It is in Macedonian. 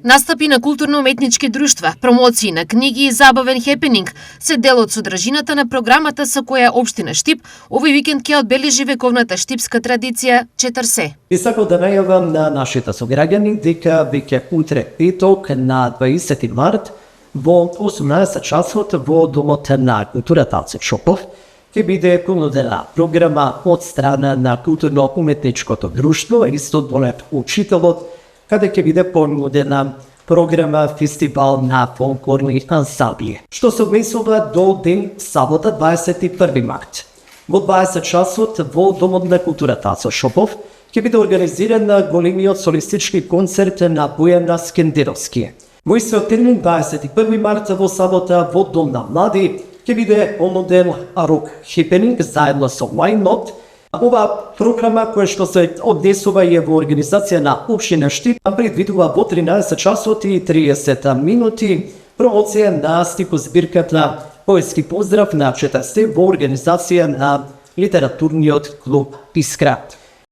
Настапи на културно-уметнички друштва, промоции на книги и забавен хепенинг се дел од содржината на програмата со која општина Штип овој викенд ќе одбележи вековната штипска традиција Четрсе. И сакам да најавам на нашите сограѓани дека веќе утре петок на 20 март во 18 часот во Домот на културата Алце Шопов ќе биде понудена програма од страна на културно-уметничкото друштво, исто донет учителот, каде ќе биде понудена програма фестивал на фолклорни ансамбли, што се однесува до ден сабота 21 март. Во 20 часот во Домот на културата Алце Шопов ќе биде организиран големиот солистички концерт на Бојан Скендеровски. Во истиот термин 21 март во сабота во Дом на млади ќе биде понуден рок хепенинг заедно со Wine-Not. Ова програма која што се однесува и во организација на општина Штип предвидува во 13 часот и 30 минути промоција на стихозбирката Поетски поздрав на Четрсе во организација на литературниот клуб Искра.